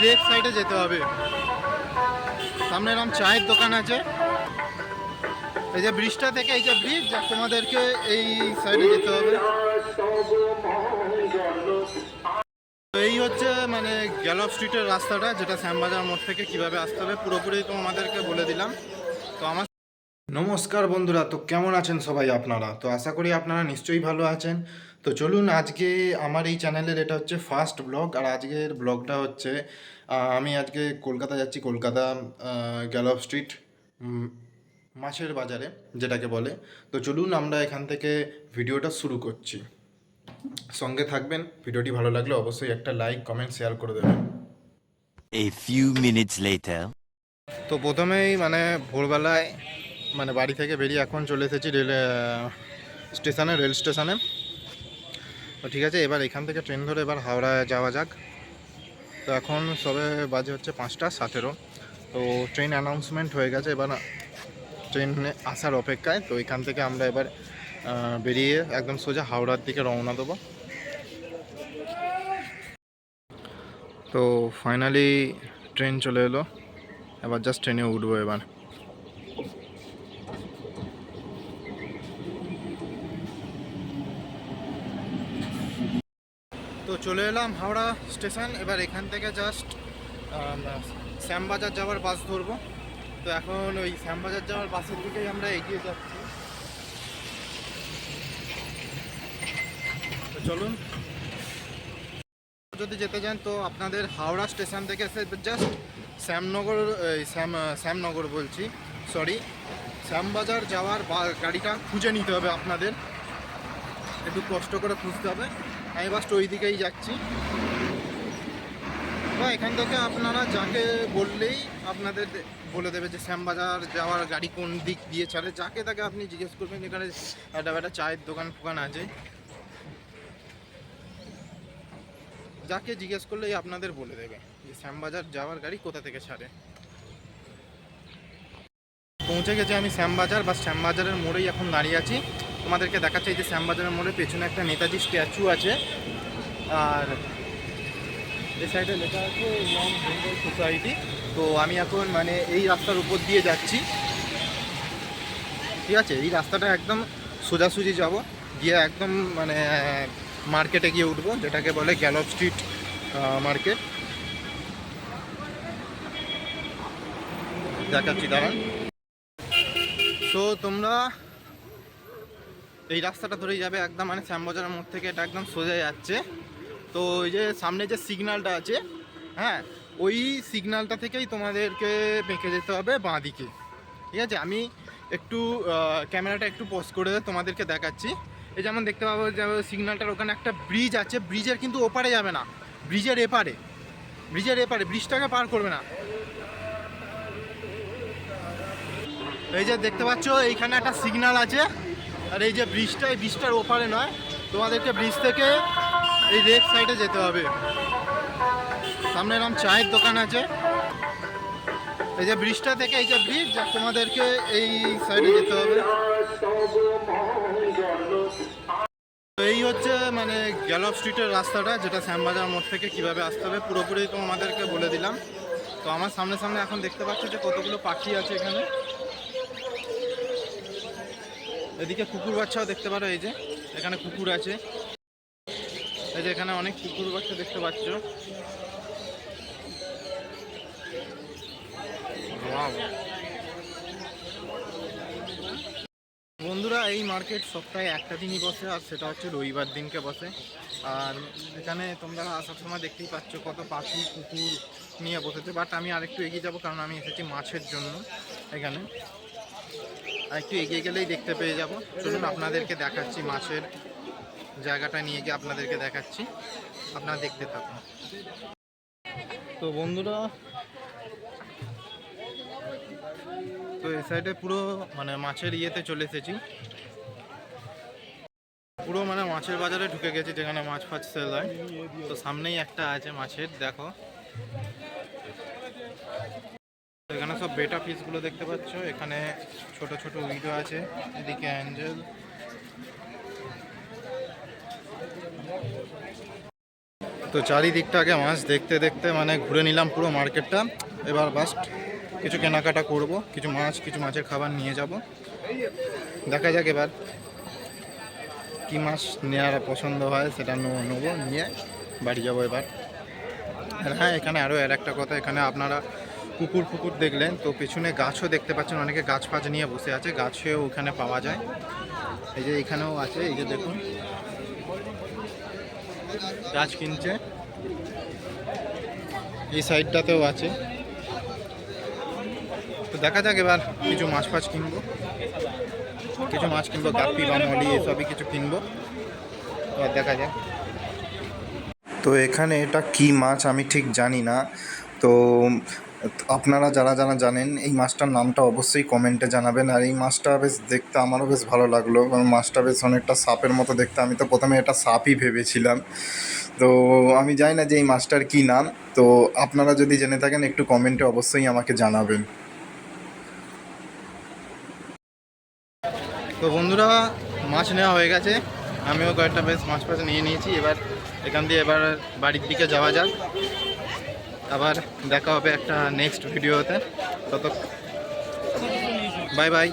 Left সাইডে যেতে হবে। সামনে এরকম চায়ের দোকান আছে। এই যে ব্রিজটা থেকে এই যে ব্রিজ তোমাদেরকে এই সাইডে যেতে হবে। এই হচ্ছে মানে গ্যালপ স্ট্রিটের রাস্তাটা, যেটা শ্যামবাজার মোড় থেকে কিভাবে আসতে হবে পুরোপুরি তোমাদেরকে বলে দিলাম। তো আমার নমস্কার বন্ধুরা, তো কেমন আছেন সবাই আপনারা? তো আশা করি আপনারা নিশ্চয়ই ভালো আছেন। তো চলুন, আজকে আমার এই চ্যানেলের এটা হচ্ছে ফার্স্ট ব্লগ। আর আজকের ব্লগটা হচ্ছে আমি আজকে কলকাতা যাচ্ছি। কলকাতা গ্যালপ স্ট্রিট মাছের বাজারে যেটাকে বলে। তো চলুন আমরা এখান থেকে ভিডিওটা শুরু করছি। সঙ্গে থাকবেন। ভিডিওটি ভালো লাগলে অবশ্যই একটা লাইক কমেন্ট শেয়ার করে দেবেন। A few minutes later. তো প্রথমেই মানে ভোরবেলায় মানে বাড়ি থেকে বেরিয়ে এখন চলে এসেছি রেল স্টেশনে। তো ঠিক আছে, এবার এখান থেকে ট্রেন ধরে এবার হাওড়ায় যাওয়া যাক। তো এখন সবে বাজে হচ্ছে 5:17। তো ট্রেন অ্যানাউন্সমেন্ট হয়ে গেছে, এবার ট্রেনে আসার অপেক্ষায়। তো এখান থেকে আমরা এবার বেরিয়ে একদম সোজা হাওড়ার দিকে রওনা দেবো। তো ফাইনালি ট্রেন চলে এলো, এবার জাস্ট ট্রেনে উঠবো এবার। তো চলে এলাম হাওড়া স্টেশন। এবার এখান থেকে জাস্ট শ্যামবাজার যাওয়ার বাস ধরবো। তো এখন ওই শ্যামবাজার যাওয়ার বাসের দিকেই আমরা এগিয়ে যাচ্ছি। তো চলুন, যদি যেতে চান তো আপনাদের হাওড়া স্টেশন থেকে জাস্ট শ্যামনগর বলছি, সরি, শ্যামবাজার যাওয়ার গাড়িটা খুঁজে নিতে হবে আপনাদের। একটু কষ্ট করে খুঁজতে হবে। আমি বাস্ট ওই দিকেই যাচ্ছি। বা এখান থেকে আপনারা যাকে বললেই আপনাদের বলে দেবে যে শ্যামবাজার যাওয়ার গাড়ি কোন দিক দিয়ে ছাড়ে। যাকে তাকে আপনি জিজ্ঞেস করবেন, এখানে একটা চায়ের দোকান ফোকান আছে, যাকে জিজ্ঞেস করলেই আপনাদের বলে দেবে যে শ্যামবাজার যাওয়ার গাড়ি কোথা থেকে ছাড়ে। পৌঁছে গেছি আমি শ্যামবাজার, বা শ্যামবাজারের মোড়েই এখন দাঁড়িয়ে আছি। তোমাদেরকে দেখাচ্ছে এই যে শ্যামবাজারের মোড়ে পেছনে একটা নেতাজি স্ট্যাচু আছে, আর এই সাইডে লেখা আছে ইয়ং বেঙ্গল সোসাইটি। তো আমি এখন মানে এই রাস্তার উপর দিয়ে যাচ্ছি। ঠিক আছে, এই রাস্তাটা একদম সোজাসুজি যাব, গিয়ে একদম মানে মার্কেটে গিয়ে উঠবো, যেটাকে বলে গ্যালপ স্ট্রিট মার্কেট। দেখাচ্ছি দাঁড়ান। তো তোমরা এই রাস্তাটা ধরেই যাবে একদম, মানে শ্যামবাজারের মোড় থেকে এটা একদম সোজা যাচ্ছে। তো ওই যে সামনে যে সিগন্যালটা আছে, হ্যাঁ, ওই সিগন্যালটা থেকেই তোমাদেরকে বেঁকে যেতে হবে বাঁ দিকে। ঠিক আছে, আমি একটু ক্যামেরাটা একটু পজ করে তোমাদেরকে দেখাচ্ছি। এই যেমন দেখতে পাবো যে সিগন্যালটার ওখানে একটা ব্রিজ আছে, ব্রিজের কিন্তু ওপারে যাবে না, ব্রিজের এপারে, ব্রিজটাকে পার করবে না। এই যে দেখতে পাচ্ছ এইখানে একটা সিগন্যাল আছে, আর এই যে ব্রিজটা, এই ব্রিজটার ওপারে নয়, তোমাদেরকে ব্রিজ থেকে এই লেফট সাইডে যেতে হবে। সামনে এরকম চায়ের দোকান আছে। এই যে ব্রিজটা থেকে এই যে ব্রিজ তোমাদেরকে এই সাইডে যেতে হবে। এই হচ্ছে মানে গ্যালপ স্ট্রিটের রাস্তাটা, যেটা শ্যামবাজার মোড় থেকে কিভাবে আসতে হবে পুরোপুরি তোমাদেরকে বলে দিলাম। তো আমার সামনে সামনে এখন দেখতে পাচ্ছ যে কতগুলো পাখি আছে এখানে। এদিকে কুকুর বাচ্চাও দেখতে পারো, এই যে এখানে কুকুর আছে, এই যে এখানে অনেক কুকুর বাচ্চা দেখতে পাচ্ছ। বন্ধুরা, এই মার্কেট সপ্তাহে একটা দিনই বসে, আর সেটা হচ্ছে রবিবার দিনকে বসে। আর এখানে তোমরা আসার সময় দেখতেই পাচ্ছ কত পাখি কুকুর নিয়ে বসেছে। বাট আমি আরেকটু এগিয়ে যাব, কারণ আমি এসেছি মাছের জন্য এখানে। আর একটু এগিয়ে গেলেই দেখতে পেয়ে যাব। চলুন আপনাদেরকে দেখাচ্ছি, মাছের জায়গাটা নিয়ে গিয়ে আপনাদেরকে দেখাচ্ছি, আপনারা দেখতে থাকুন। তো বন্ধুরা, তো এই সাইডে পুরো মানে মাছের ইয়েতে চলে এসেছি, পুরো মানে মাছের বাজারে ঢুকে গেছি, যেখানে মাছ ফাছ সেল হয়। তো সামনেই একটা আছে মাছের, দেখো এখানে সব বেটা ফিশগুলো দেখতে পাচ্ছ। এখানে ছোট ছোট উইডো আছে, এদিকে অ্যাঞ্জেল। তো চারিদিকটাকে মাছ দেখতে দেখতে মানে ঘুরে নিলাম পুরো মার্কেটটা। এবার বাস্ট কিছু কেনাকাটা করব, কিছু মাছের খাবার নিয়ে যাব। দেখা যাক এবার কী মাছ নেওয়ার পছন্দ হয় সেটা নেবো, নিয়ে বাড়ি যাবো এবার। আর হ্যাঁ, এখানে আরও একটা কথা, এখানে আপনারা পুকুর দেখলেন তো, পেছনে গাছও দেখতে পাচ্ছেন, অনেকে গাছ ফাছ নিয়ে বসে আছে, গাছেও ওখানে পাওয়া যায়। এই যে এখানেও আছে, এই যে দেখুন গাছ কিনছে, এই সাইডটাতেও আছে। তো দেখা যাক এবার কিছু মাছ ফাছ কিনবো, গাপ্পি বা মলি এসবই কিছু কিনবো, এবার দেখা যাক। তো এখানে এটা কি মাছ আমি ঠিক জানি না, তো আপনারা যারা জানেন এই মাছটার নামটা অবশ্যই কমেন্টে জানাবেন। আর এই মাছটা বেশ দেখতে আমারও বেশ ভালো লাগলো, কারণ মাছটা বেশ অনেকটা সাপের মতো দেখতে। আমি তো প্রথমে এটা সাপই ভেবেছিলাম, তো আমি জানি না যে এই মাছটার কী নাম। তো আপনারা যদি জেনে থাকেন একটু কমেন্টে অবশ্যই আমাকে জানাবেন। তো বন্ধুরা, মাছ নেওয়া হয়ে গেছে, আমিও কয়েকটা বেশ মাছ নিয়ে নিয়েছি। এবার এখান দিয়ে এবার বাড়ির দিকে যাওয়া যাক। আবার দেখা হবে একটা নেক্সট ভিডিওতে, তত বাই বাই।